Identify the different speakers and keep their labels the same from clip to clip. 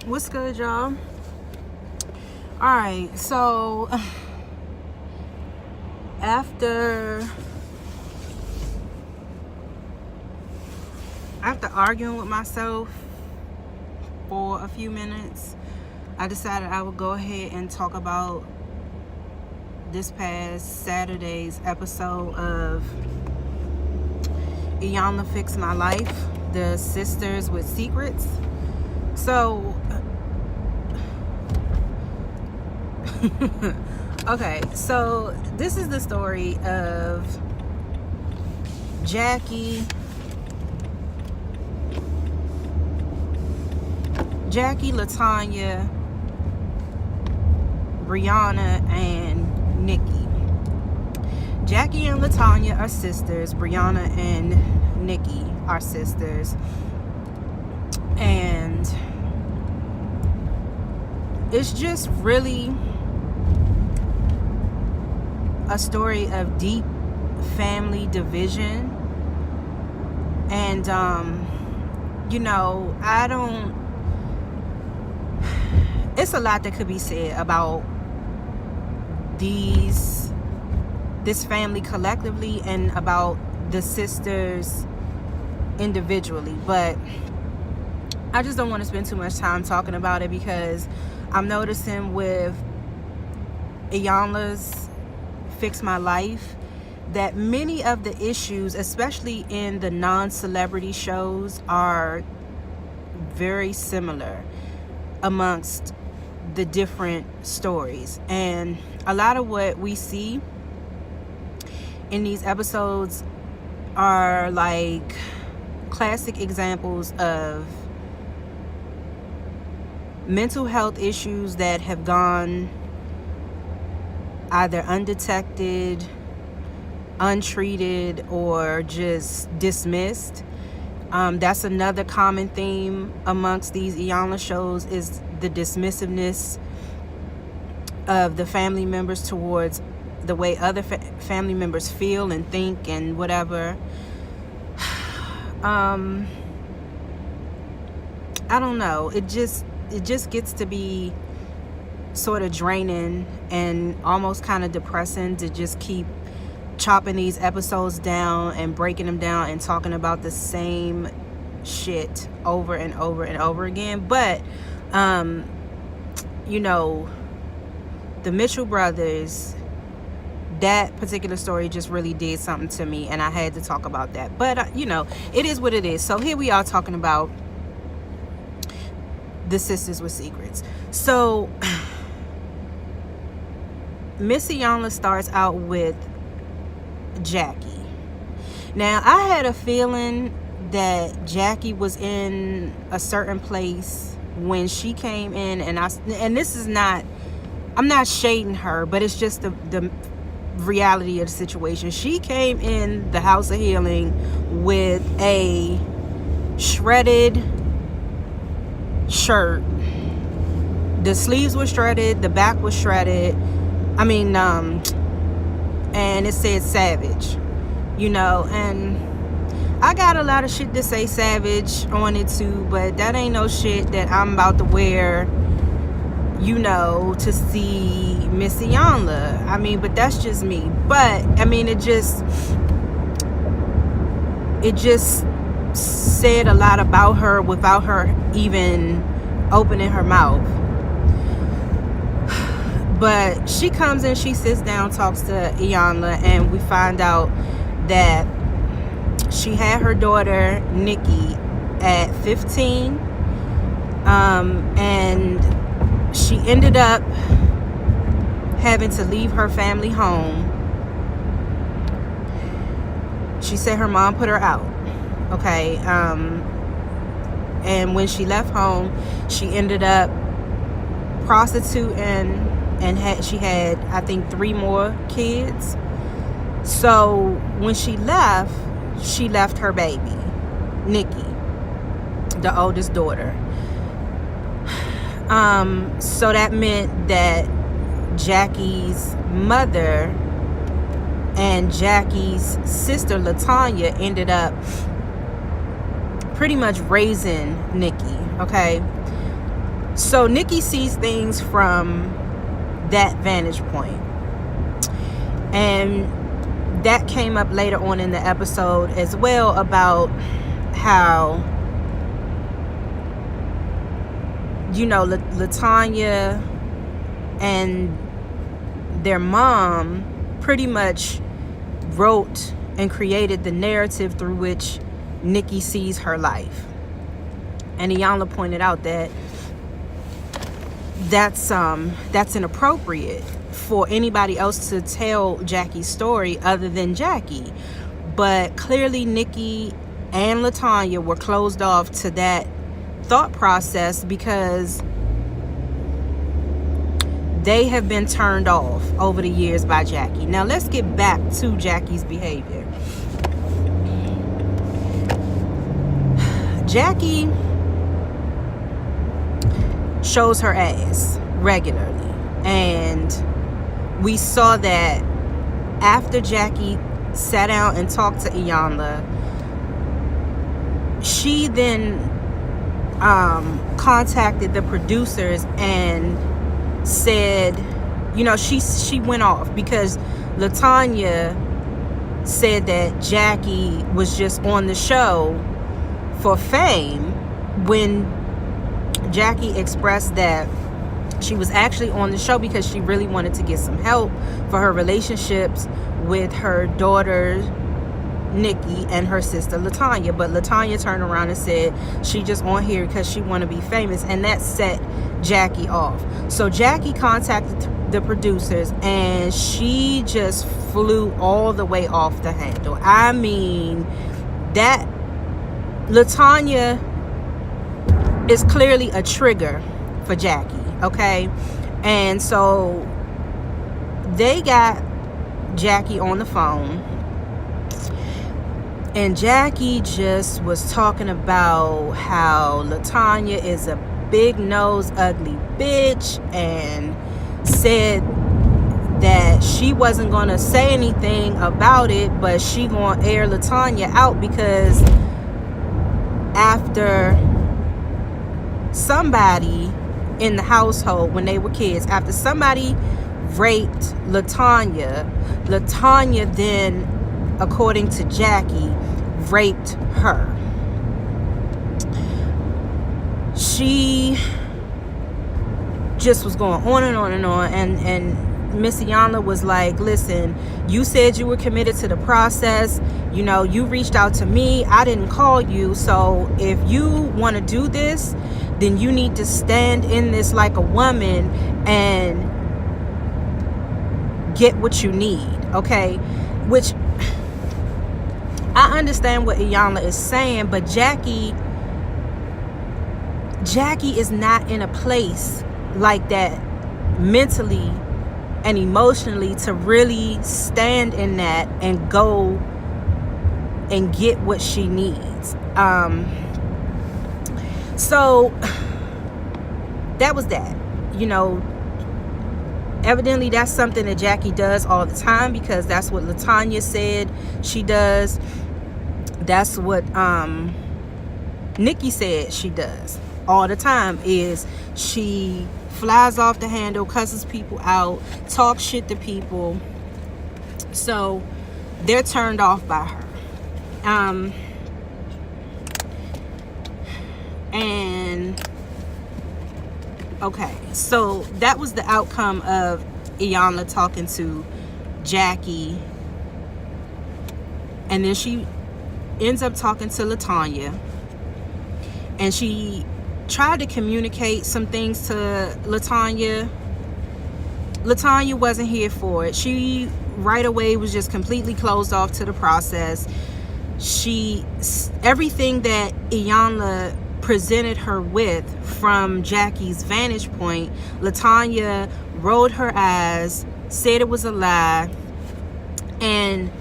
Speaker 1: What's good, y'all? Alright, so after arguing with myself for a few minutes, I decided I would go ahead and talk about this past Saturday's episode of Iyanla Fix My Life, the Sisters with Secrets. So okay, so this is the story of Jackie, Latonya, Breanna, and Nikki. Jackie and Latonya are sisters. Breanna and Nikki are sisters. And it's just really a story of deep family division. And it's a lot that could be said about this family collectively and about the sisters individually, but I just don't want to spend too much time talking about it, because I'm noticing with Iyanla's Fix My Life that many of the issues, especially in the non-celebrity shows, are very similar amongst the different stories. And a lot of what we see in these episodes are like classic examples of mental health issues that have gone either undetected, untreated, or just dismissed. That's another common theme amongst these Iyanla shows, is the dismissiveness of the family members towards the way other family members feel and think and whatever. I don't know. It just gets to be sort of draining and almost kind of depressing to just keep chopping these episodes down and breaking them down and talking about the same shit over and over and over again. But the Mitchell brothers, that particular story just really did something to me, and I had to talk about that. But it is what it is. So here we are talking about the Sisters with Secrets. So Miss Iyanla starts out with Jackie. Now, I had a feeling that Jackie was in a certain place when she came in, and this is not, I'm not shading her, but it's just the reality of the situation. She came in the House of Healing with a shredded shirt. The sleeves were shredded, the back was shredded. And it said Savage, and I got a lot of shit to say Savage on it too, but that ain't no shit that I'm about to wear, to see Miss Iyanla. But that's just me. But it just said a lot about her without her even opening her mouth. But she comes in, she sits down, talks to Iyanla, and we find out that she had her daughter Nikki at 15, and she ended up having to leave her family home. She said her mom put her out. Okay. And when she left home, she ended up prostituting, and she had, I think, 3 more kids. So when she left her baby, Nikki, the oldest daughter. So that meant that Jackie's mother and Jackie's sister Latonya ended up pretty much raising Nikki, okay? So Nikki sees things from that vantage point. And that came up later on in the episode as well, about how, you know, Latonya and their mom pretty much wrote and created the narrative through which Nikki sees her life. And Iyanla pointed out that that's inappropriate for anybody else to tell Jackie's story other than Jackie. But clearly Nikki and Latonya were closed off to that thought process because they have been turned off over the years by Jackie. Now let's get back to Jackie's behavior. Jackie shows her ass regularly, and we saw that after Jackie sat down and talked to Iyanla, she then contacted the producers and said, you know, she went off because Latonya said that Jackie was just on the show for fame, when Jackie expressed that she was actually on the show because she really wanted to get some help for her relationships with her daughter Nikki and her sister Latonya. But Latonya turned around and said she just on here because she want to be famous, and that set Jackie off. So Jackie contacted the producers, and she just flew all the way off the handle. I mean, that Latonya is clearly a trigger for Jackie, okay? And so they got Jackie on the phone, and Jackie just was talking about how Latonya is a big nose ugly bitch, and said that she wasn't gonna say anything about it, but she gonna air Latonya out because after somebody in the household, when they were kids, after somebody raped Latonya then, according to Jackie, raped her. She just was going on and on and on, and Miss Iyanla was like, listen, you said you were committed to the process, you know, you reached out to me, I didn't call you, so if you want to do this, then you need to stand in this like a woman and get what you need, okay? Which I understand what Iyanla is saying, but Jackie is not in a place like that mentally and emotionally to really stand in that and go and get what she needs. So that was that. You know, evidently that's something that Jackie does all the time, because that's what Latonya said she does. That's what Nikki said she does all the time, is she flies off the handle, cusses people out, talks shit to people. So they're turned off by her. And okay, so that was the outcome of Iyanla talking to Jackie, and then she ends up talking to Latonya, and she tried to communicate some things to Latonya. Latonya wasn't here for it. She right away was just completely closed off to the process. Everything that Iyanla presented her with from Jackie's vantage point, Latonya rolled her eyes, said it was a lie, and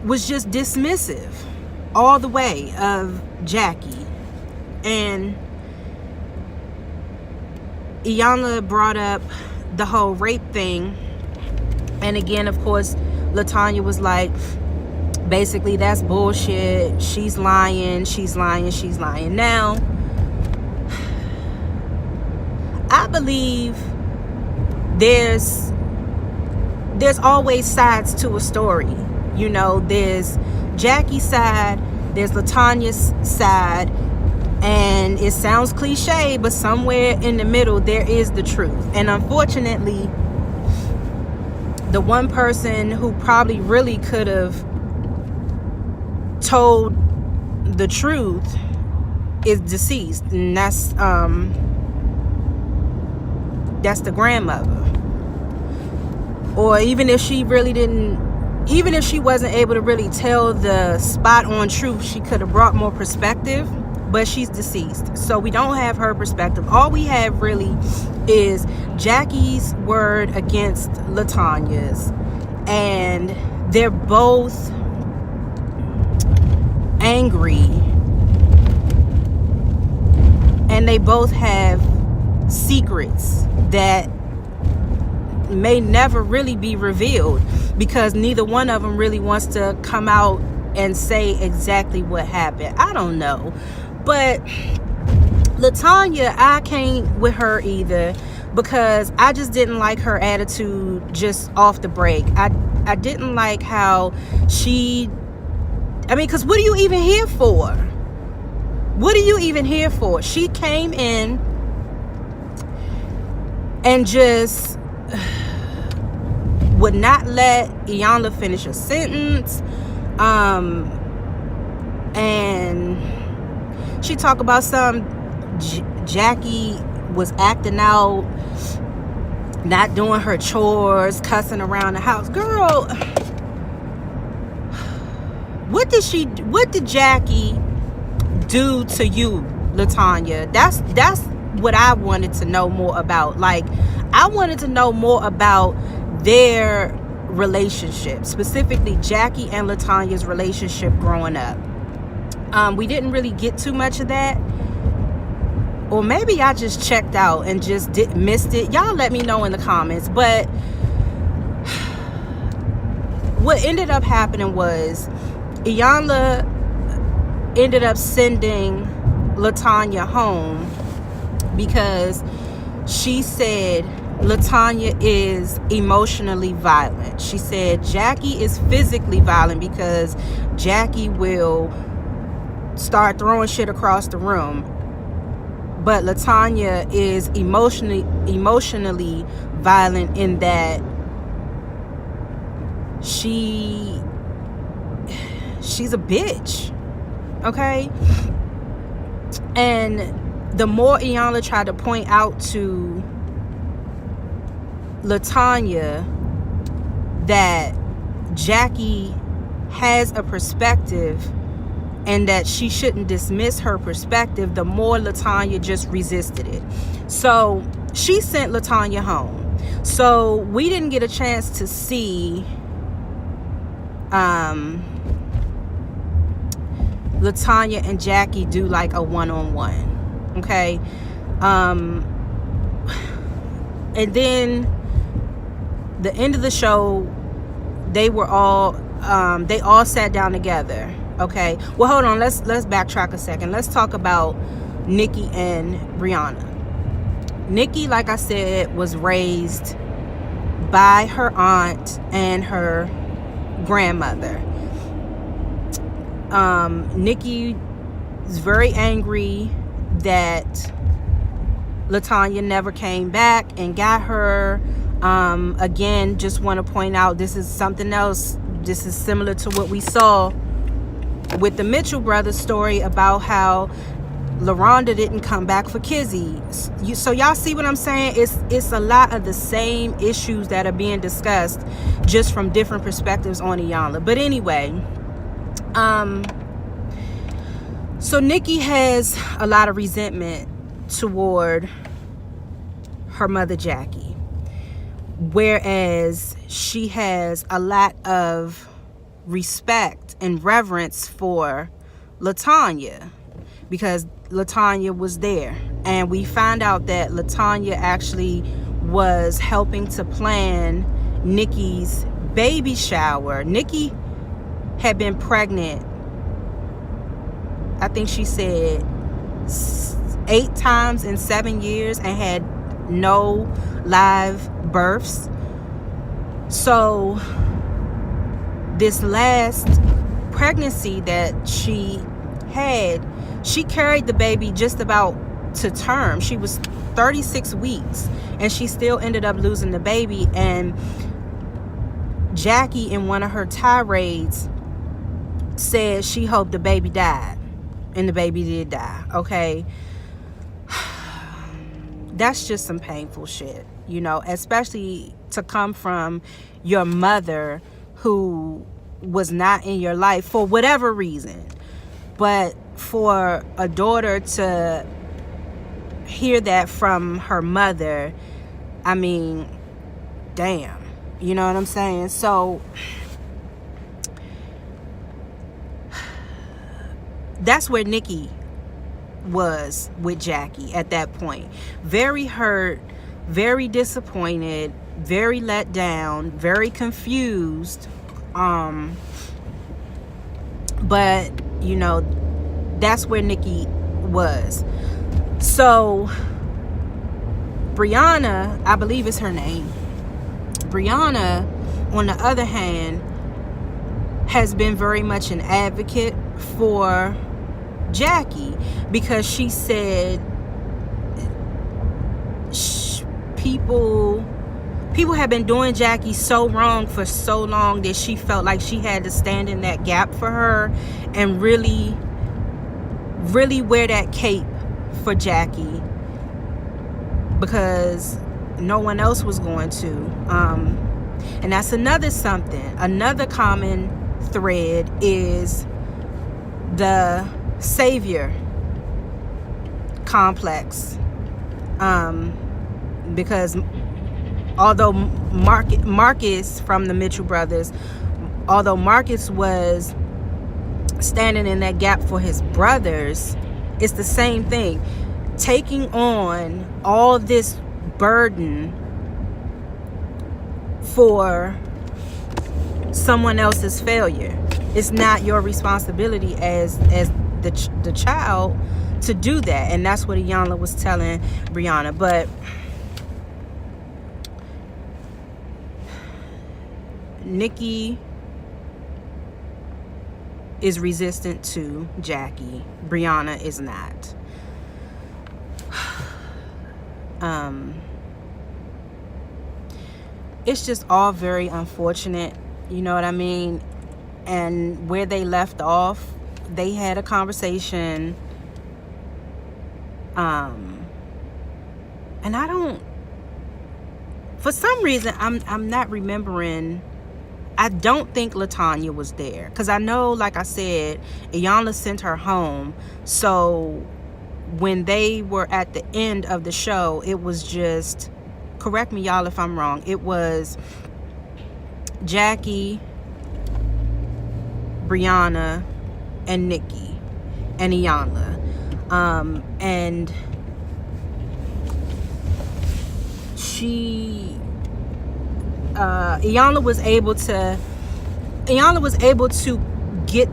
Speaker 1: was just dismissive all the way of Jackie. And Iyanla brought up the whole rape thing, and again, of course, Latonya was like, basically, that's bullshit, she's lying. Now, I believe there's always sides to a story. You know, there's Jackie's side, there's Latonya's side, and it sounds cliche, but somewhere in the middle there is the truth. And unfortunately, the one person who probably really could have told the truth is deceased, and that's the grandmother. Or even if she wasn't able to really tell the spot on truth, she could have brought more perspective, but she's deceased, so we don't have her perspective. All we have really is Jackie's word against Latonya's, and they're both angry, and they both have secrets that may never really be revealed, because neither one of them really wants to come out and say exactly what happened. I don't know, but Latonya, I can't with her either, because I just didn't like her attitude just off the break. I didn't like how because what are you even here for? What are you even here for? She came in and just would not let Iyanla finish a sentence. And she talked about Jackie was acting out, not doing her chores, cussing around the house. Girl, what did Jackie do to you, Latonya? That's what I wanted to know more about. Like, I wanted to know more about their relationship, specifically Jackie and Latonya's relationship growing up. We didn't really get too much of that, or maybe I just checked out and just missed it. Y'all let me know in the comments. But what ended up happening was Iyanla ended up sending Latonya home because she said Latonya is emotionally violent. She said Jackie is physically violent because Jackie will start throwing shit across the room, but Latonya is emotionally violent in that she's a bitch. Okay? And the more Iyanla tried to point out to Latonya that Jackie has a perspective and that she shouldn't dismiss her perspective, the more Latonya just resisted it. So she sent Latonya home. So we didn't get a chance to see Latonya and Jackie do like a one-on-one. Okay? And then the end of the show, they all sat down together. Okay, well, hold on, let's backtrack a second. Let's talk about Nikki and Breanna. Nikki, like I said, was raised by her aunt and her grandmother. Nikki is very angry that Latonya never came back and got her. Again, just want to point out, this is something else. This is similar to what we saw with the Mitchell brothers story about how LaRonda didn't come back for Kizzy. So y'all see what I'm saying? It's a lot of the same issues that are being discussed, just from different perspectives on Iyanla. But anyway, so Nikki has a lot of resentment toward her mother Jackie, whereas she has a lot of respect and reverence for Latonya, because Latonya was there, and we found out that Latonya actually was helping to plan Nikki's baby shower. Nikki had been pregnant, I think she said 8 times in 7 years, and had no live births. So this last pregnancy that she had, she carried the baby just about to term. She was 36 weeks and she still ended up losing the baby. And Jackie, in one of her tirades, said she hoped the baby died, and the baby did die. Okay, that's just some painful shit, you know, especially to come from your mother, who was not in your life for whatever reason. But for a daughter to hear that from her mother, I mean, damn, you know what I'm saying? So that's where Nikki was with Jackie at that point. Very hurt, very disappointed, very let down, very confused. But you know, that's where Nikki was. So Breanna, I believe is her name, Breanna, on the other hand, has been very much an advocate for Jackie, because she said people have been doing Jackie so wrong for so long that she felt like she had to stand in that gap for her and really wear that cape for Jackie, because no one else was going to. And that's another common thread is the savior complex. Because although Marcus from the Mitchell brothers, although Marcus was standing in that gap for his brothers, it's the same thing. Taking on all this burden for someone else's failure. It's not your responsibility as the child to do that. And that's what Iyanla was telling Breanna. But Nikki is resistant to Jackie. Breanna is not. It's just all very unfortunate, you know what I mean? And where they left off, they had a conversation, and I don't, for some reason, I'm not remembering. I don't think Latonya was there, because I know, like I said, Iyanla sent her home. So when they were at the end of the show, it was just, correct me y'all if I'm wrong, it was Jackie, Breanna, and Nikki and Iyanla. And Iyanla was able to get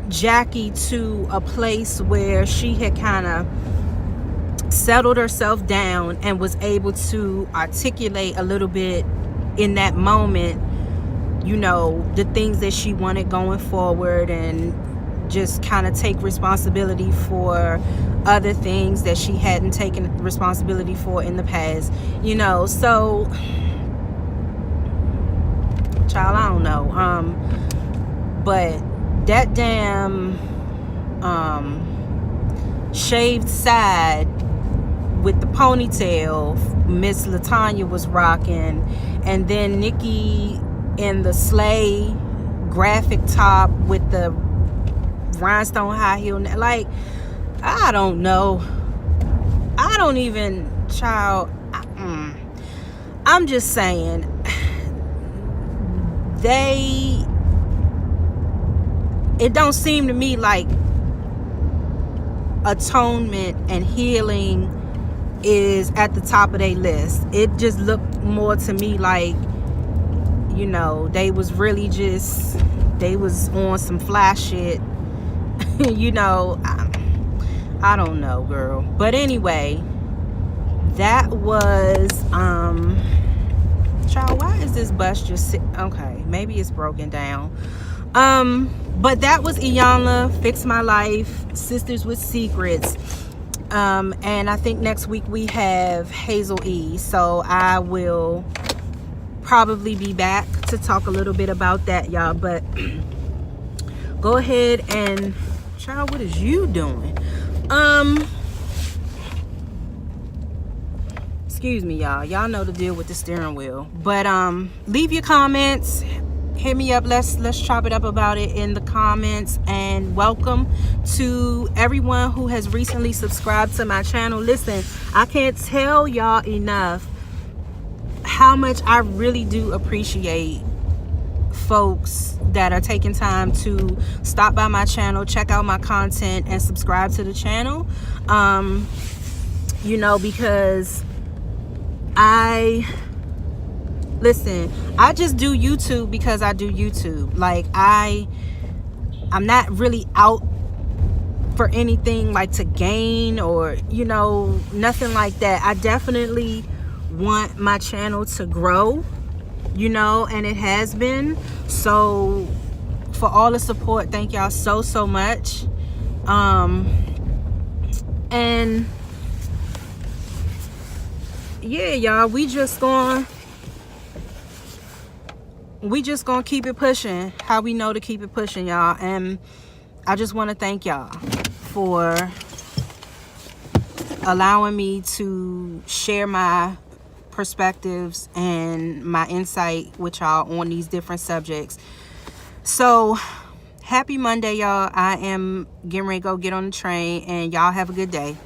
Speaker 1: Jackie to a place where she had kind of settled herself down and was able to articulate a little bit in that moment, you know, the things that she wanted going forward, and just kind of take responsibility for other things that she hadn't taken responsibility for in the past, you know. So child, I don't know, but that damn shaved side with the ponytail Miss Latonya was rocking, and then Nikki in the sleigh graphic top with the rhinestone high heel, like, I don't know, I don't even, child, I'm just saying, it don't seem to me like atonement and healing is at the top of their list. It just looked more to me like, you know, they was really just, they was on some fly shit. You know, I don't know, girl. But anyway, that was child, why is this bus just okay, maybe it's broken down. But that was Iyanla, Fix My Life, Sisters with Secrets. And I think next week we have Hazel E. So I will probably be back to talk a little bit about that, y'all. But go ahead and, child, what is you doing? Excuse me, y'all. Y'all know the deal with the steering wheel. But leave your comments. Hit me up. Let's chop it up about it in the comments. And welcome to everyone who has recently subscribed to my channel. Listen, I can't tell y'all enough how much I really do appreciate folks that are taking time to stop by my channel, check out my content, and subscribe to the channel. You know, because listen, I just do YouTube because I do YouTube. Like, I'm not really out for anything like to gain or, you know, nothing like that. I definitely want my channel to grow, you know, and it has been. So for all the support, thank y'all so much. And yeah, y'all, we just gonna keep it pushing how we know to keep it pushing, y'all. And I just want to thank y'all for allowing me to share my perspectives and my insight with y'all on these different subjects. So happy Monday, y'all. I am getting ready to go get on the train, and y'all have a good day.